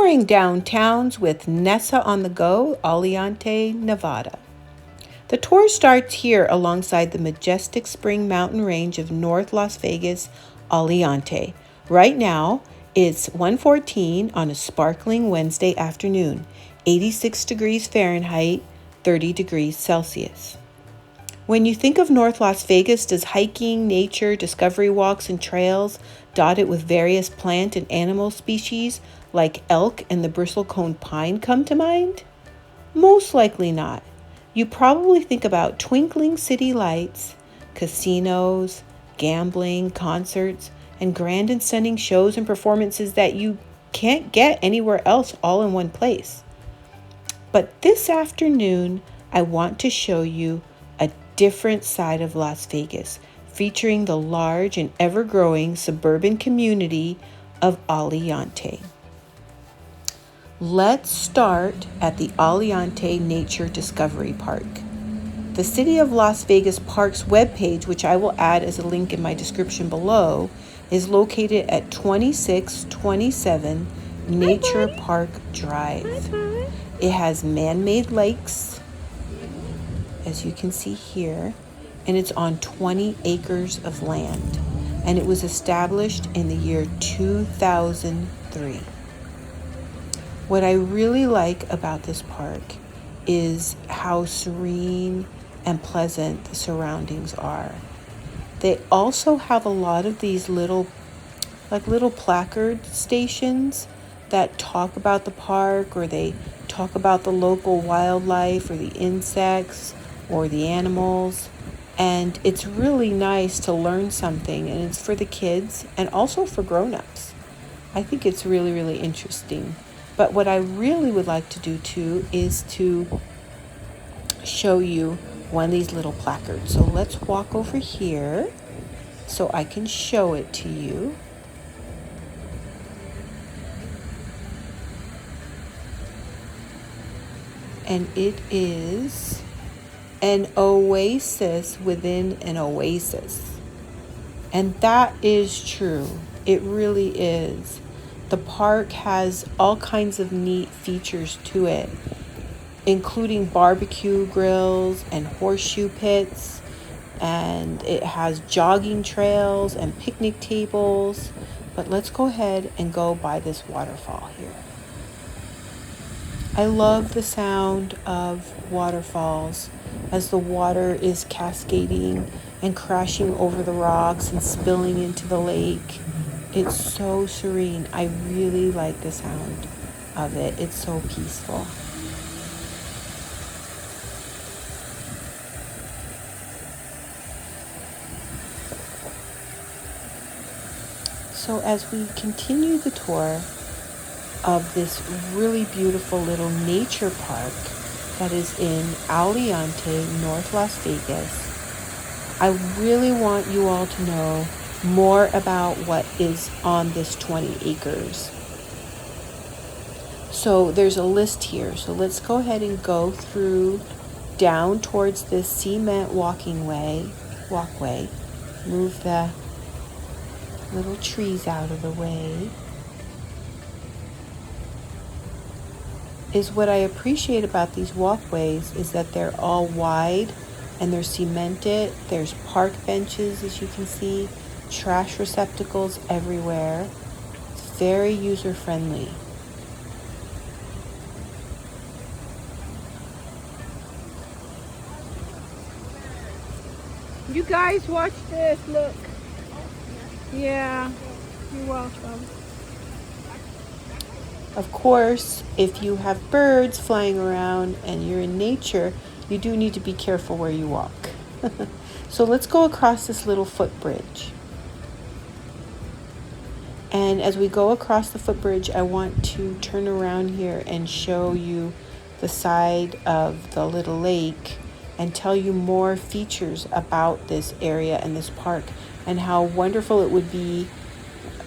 Touring downtowns with Nessa on the Go, Aliante, Nevada. The tour starts here alongside the majestic spring mountain range of North Las Vegas, Aliante. Right now, it's 1:14 on a sparkling Wednesday afternoon, 86 degrees Fahrenheit, 30 degrees Celsius. When you think of North Las Vegas, does hiking, nature, discovery walks, and trails dotted with various plant and animal species like elk and the bristlecone pine come to mind? Most likely not. You probably think about twinkling city lights, casinos, gambling, concerts, and grand and stunning shows and performances that you can't get anywhere else all in one place. But this afternoon, I want to show you a different side of Las Vegas, featuring the large and ever-growing suburban community of Aliante. Let's start at the Aliante Nature Discovery Park. The City of Las Vegas Parks webpage, which I will add as a link in my description below, is located at 2627 Nature Park Drive. It has man-made lakes, as you can see here, and it's on 20 acres of land, and it was established in the year 2003. What I really like about this park is how serene and pleasant the surroundings are. They also have a lot of these little placard stations that talk about the park, or they talk about the local wildlife or the insects or the animals. And it's really nice to learn something, and it's for the kids and also for grown-ups. I think it's really, really interesting. But what I really would like to do too is to show you one of these little placards. So let's walk over here so I can show it to you. And it is an oasis within an oasis. And that is true. It really is. The park has all kinds of neat features to it, including barbecue grills and horseshoe pits, and it has jogging trails and picnic tables. But let's go ahead and go by this waterfall here. I love the sound of waterfalls as the water is cascading and crashing over the rocks and spilling into the lake. It's so serene. I really like the sound of it. It's so peaceful. So as we continue the tour of this really beautiful little nature park that is in Aliante, North Las Vegas, I really want you all to know more about what is on this 20 acres. So there's a list here. So let's go ahead and go through down towards this cement walkway. Move the little trees out of the way. Is what I appreciate about these walkways is that they're all wide and they're cemented. There's park benches, as you can see, trash receptacles everywhere. It's very user-friendly. You guys watch this, look. Yeah, you're welcome. Of course, if you have birds flying around and you're in nature, you do need to be careful where you walk. So let's go across this little footbridge. And as we go across the footbridge, I want to turn around here and show you the side of the little lake and tell you more features about this area and this park and how wonderful it would be.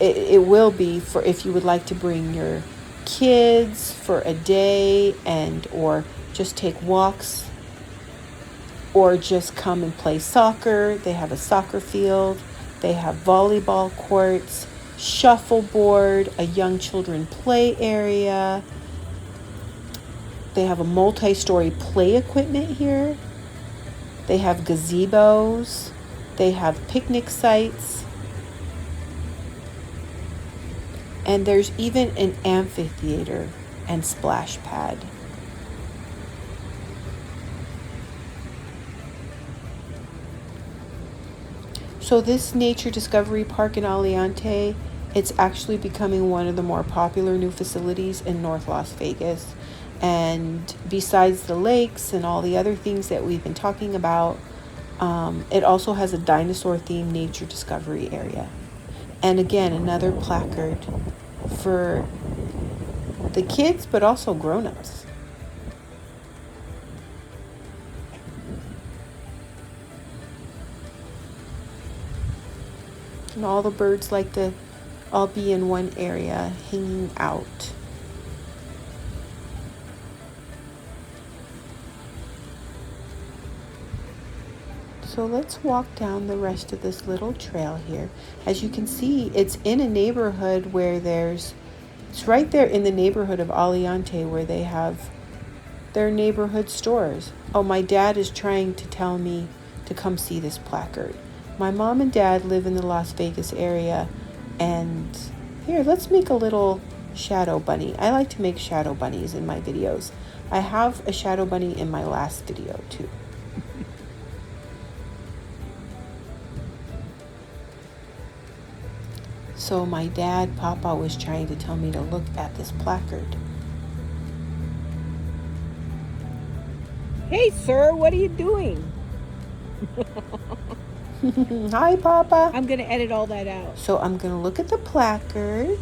It will be for if you would like to bring your kids for a day or just take walks or just come and play soccer. They have a soccer field. They have volleyball courts. shuffleboard, a young children play area. They have a multi-story play equipment here. They have gazebos. They have picnic sites. And there's even an amphitheater and splash pad. So this nature discovery park in Aliante, it's actually becoming one of the more popular new facilities in North Las Vegas. And besides the lakes and all the other things that we've been talking about, it also has a dinosaur-themed nature discovery area. And again, another placard for the kids, but also grown-ups. And all the birds like to all be in one area, hanging out. So let's walk down the rest of this little trail here. As you can see, it's in a neighborhood where it's right there in the neighborhood of Aliante where they have their neighborhood stores. Oh, my dad is trying to tell me to come see this placard. My mom and dad live in the Las Vegas area, and here, let's make a little shadow bunny. I like to make shadow bunnies in my videos. I have a shadow bunny in my last video too. So my dad, Papa, was trying to tell me to look at this placard. Hey, sir, what are you doing? Hi, Papa. I'm going to edit all that out. So I'm going to look at the placard.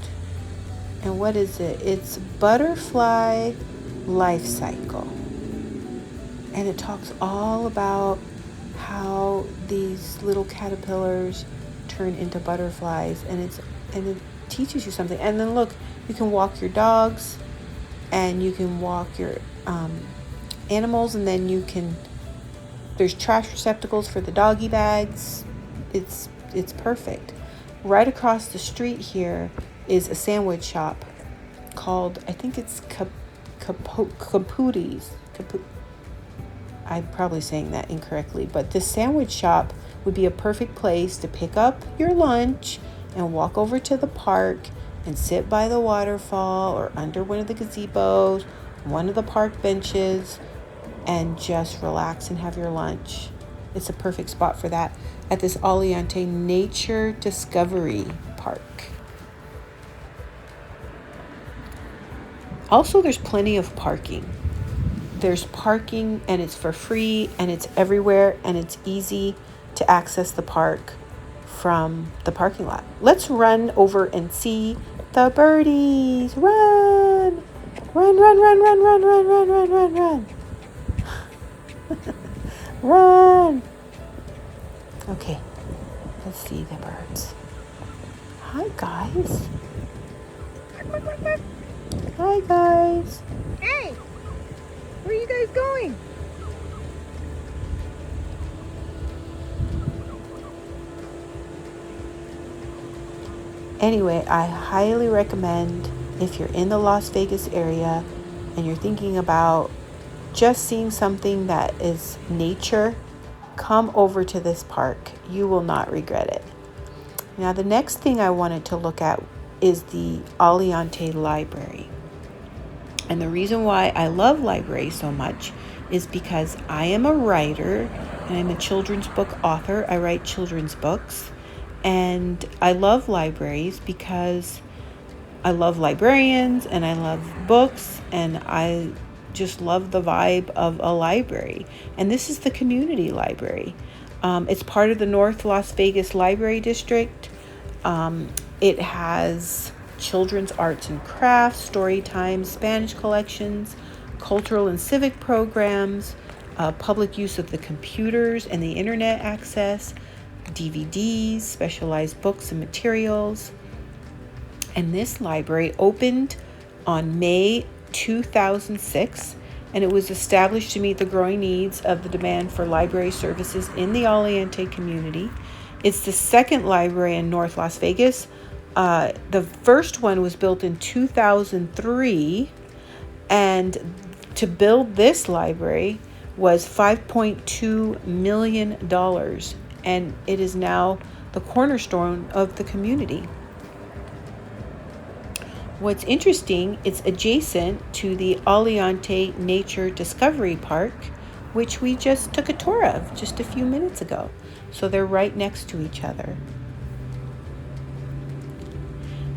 And what is it? It's butterfly life cycle. And it talks all about how these little caterpillars turn into butterflies, and it teaches you something. And then look, you can walk your dogs, and you can walk your animals, and then there's trash receptacles for the doggy bags. It's perfect. Right across the street here is a sandwich shop called, I think it's Caputis. I'm probably saying that incorrectly, but this sandwich shop would be a perfect place to pick up your lunch and walk over to the park and sit by the waterfall or under one of the gazebos, one of the park benches, and just relax and have your lunch. It's a perfect spot for that at this Aliante Nature Discovery Park. Also, there's plenty of parking. There's parking, and it's for free, and it's everywhere, and it's easy to access the park from the parking lot. Let's run over and see the birdies. Run! Run, run, run, run, run, run, run, run, run, run. Run! Okay, let's see the birds. Hi, guys. Hi, guys. Hey, where are you guys going? Anyway, I highly recommend, if you're in the Las Vegas area and you're thinking about just seeing something that is nature, come over to this park. You will not regret it. Now, the next thing I wanted to look at is the Aliante Library. And the reason why I love libraries so much is because I am a writer and I'm a children's book author. I write children's books. And I love libraries because I love librarians and I love books, and I just love the vibe of a library. And this is the community library. It's part of the North Las Vegas Library District. It has children's arts and crafts, story times, Spanish collections, cultural and civic programs, public use of the computers and the internet access, DVDs, specialized books and materials. And this library opened on May 2006, and it was established to meet the growing needs of the demand for library services in the Aliante community. It's the second library in North Las Vegas, The first one was built in 2003, and to build this library was $5.2 million, and it is now the cornerstone of the community. What's interesting, it's adjacent to the Aliante Nature Discovery Park, which we just took a tour of just a few minutes ago. So they're right next to each other.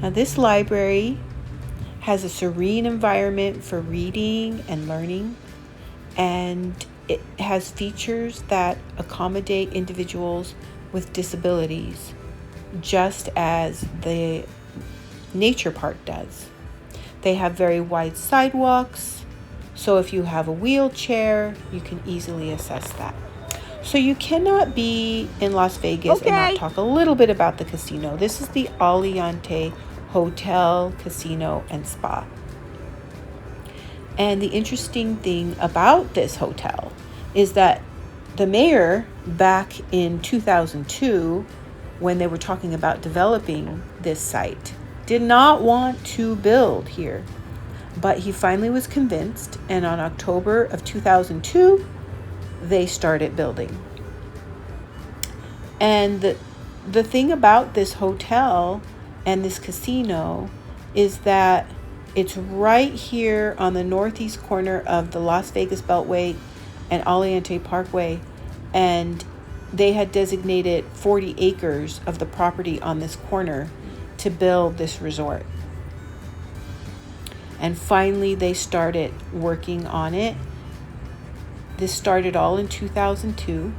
Now this library has a serene environment for reading and learning, and it has features that accommodate individuals with disabilities, just as the nature park does. They have very wide sidewalks, so if you have a wheelchair, you can easily access that. So you cannot be in Las Vegas and not talk a little bit about the casino. This is the Aliante Hotel, Casino, and Spa. And the interesting thing about this hotel is that the mayor, back in 2002, when they were talking about developing this site, did not want to build here. But he finally was convinced, and on October of 2002, they started building. And the thing about this hotel and this casino is that it's right here on the northeast corner of the Las Vegas Beltway and Aliante Parkway, and they had designated 40 acres of the property on this corner to build this resort. And finally they started working on it. This started all in 2002,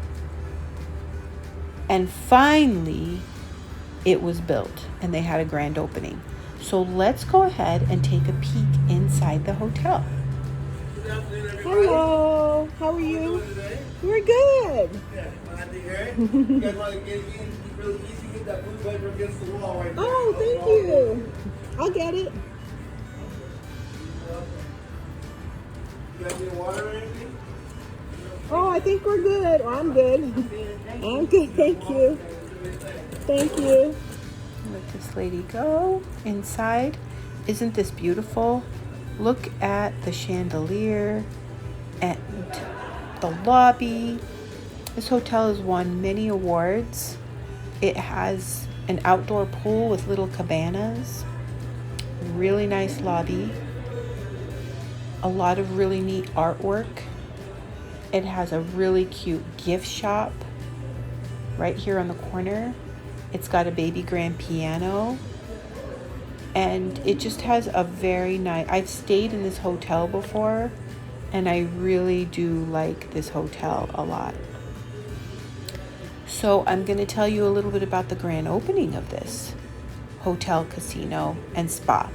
and finally it was built and they had a grand opening. So let's go ahead and take a peek inside the hotel. Hello, how are you? We're good. You guys want to get in really easy, get that blue button against the wall right there. Oh, thank you. I'll get it. You guys need water or anything? Oh, I think we're good. I'm good. I'm good, thank you. Thank you. Let this lady go inside. Isn't this beautiful? Look at the chandelier and the lobby. This hotel has won many awards. It has an outdoor pool with little cabanas. Really nice lobby. A lot of really neat artwork. It has a really cute gift shop right here on the corner. It's got a baby grand piano. And it just has a very nice... I've stayed in this hotel before, and I really do like this hotel a lot. So I'm going to tell you a little bit about the grand opening of this hotel, casino, and spa.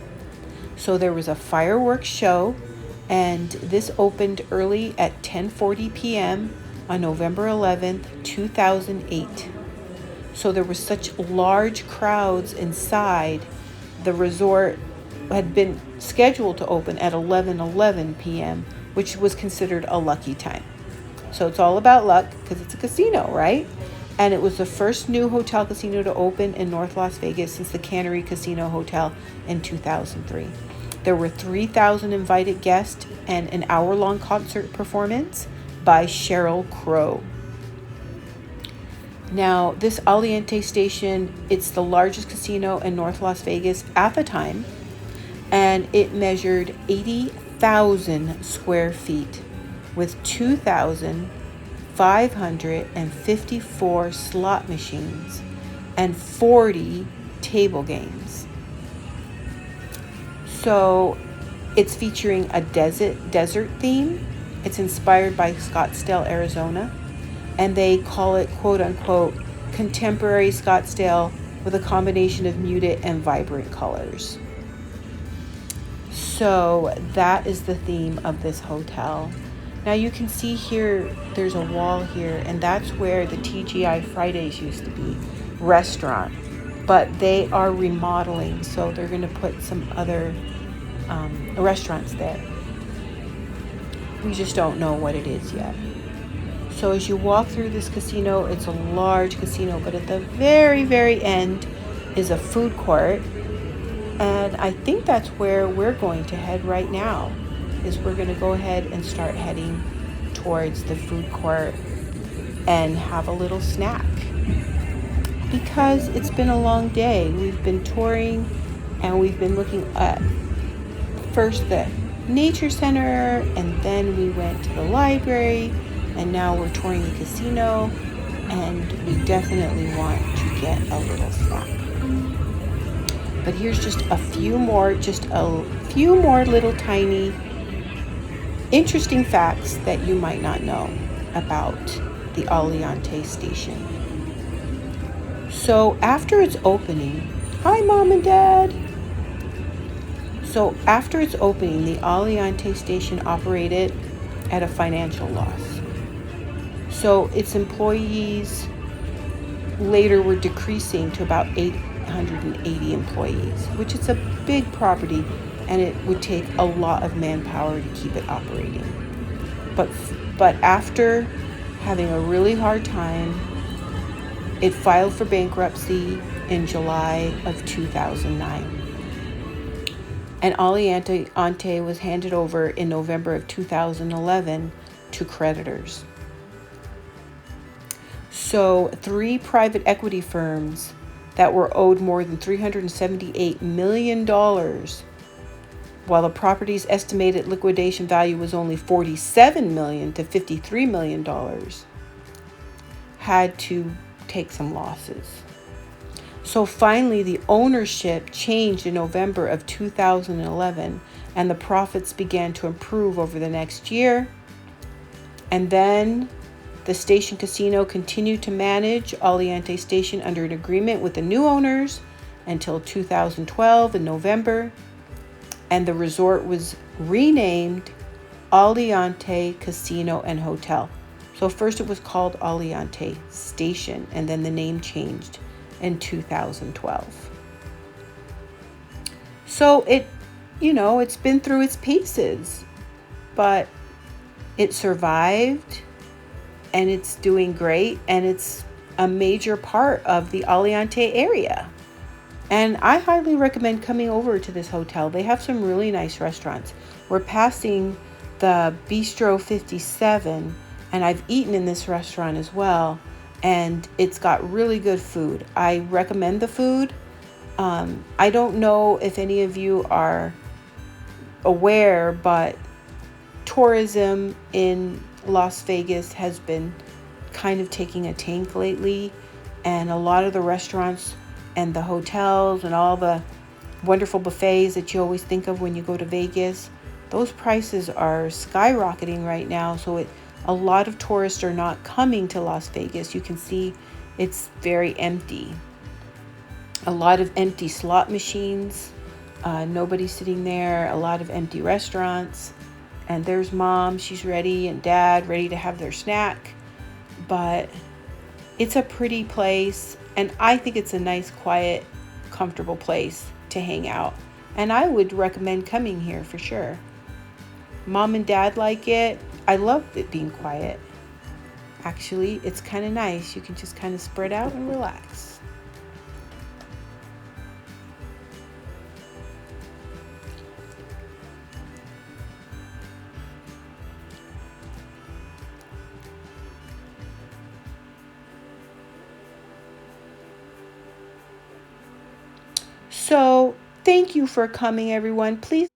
So there was a fireworks show, and this opened early at 10:40 p.m. on November 11th, 2008. So there were such large crowds inside. The resort had been scheduled to open at 11:11 p.m., which was considered a lucky time. So it's all about luck because it's a casino, right? And it was the first new hotel casino to open in North Las Vegas since the Cannery Casino Hotel in 2003. There were 3,000 invited guests and an hour-long concert performance by Sheryl Crow. Now, this Aliante station, it's the largest casino in North Las Vegas at the time, and it measured 80,000 square feet with 2,554 slot machines and 40 table games. So it's featuring a desert theme. It's inspired by Scottsdale, Arizona. And they call it, quote unquote, contemporary Scottsdale with a combination of muted and vibrant colors. So that is the theme of this hotel. Now you can see here, there's a wall here, and that's where the TGI Fridays used to be, restaurant. But they are remodeling, so they're going to put some other restaurants there. We just don't know what it is yet. So as you walk through this casino, it's a large casino, but at the very, very end is a food court And I think that's where we're going to head right now, is we're going to go ahead and start heading towards the food court and have a little snack. Because it's been a long day. We've been touring and we've been looking at first the nature center, and then we went to the library, and now we're touring the casino, and we definitely want to get a little snack. But here's just a few more little tiny interesting facts that you might not know about the Aliante station. So after its opening, hi Mom and Dad. So after its opening, the Aliante station operated at a financial loss. So its employees later were decreasing to about 880 employees, which is a big property, and it would take a lot of manpower to keep it operating. But after having a really hard time, it filed for bankruptcy in July of 2009. And Aliante was handed over in November of 2011 to creditors. So 3 private equity firms that were owed more than $378 million, while the property's estimated liquidation value was only $47 million to $53 million, had to take some losses. So finally, the ownership changed in November of 2011, and the profits began to improve over the next year. And then the station casino continued to manage Aliante Station under an agreement with the new owners until 2012 in November, and the resort was renamed Aliante Casino and Hotel. So first it was called Aliante Station, and then the name changed in 2012. So it's been through its paces, but it survived, and it's doing great, and it's a major part of the Aliante area. And I highly recommend coming over to this hotel. They have some really nice restaurants. We're passing the Bistro 57, and I've eaten in this restaurant as well, and it's got really good food. I recommend the food. I don't know if any of you are aware, but tourism in Las Vegas has been kind of taking a tank lately, and a lot of the restaurants and the hotels and all the wonderful buffets that you always think of when you go to Vegas, those prices are skyrocketing right now. So a lot of tourists are not coming to Las Vegas. You can see it's very empty. A lot of empty slot machines, nobody sitting there, a lot of empty restaurants. And there's Mom, she's ready, and Dad ready to have their snack. But it's a pretty place, and I think it's a nice, quiet, comfortable place to hang out. And I would recommend coming here for sure. Mom and Dad like it. I love it being quiet. Actually, it's kind of nice. You can just kind of spread out and relax. So, thank you for coming, everyone. Please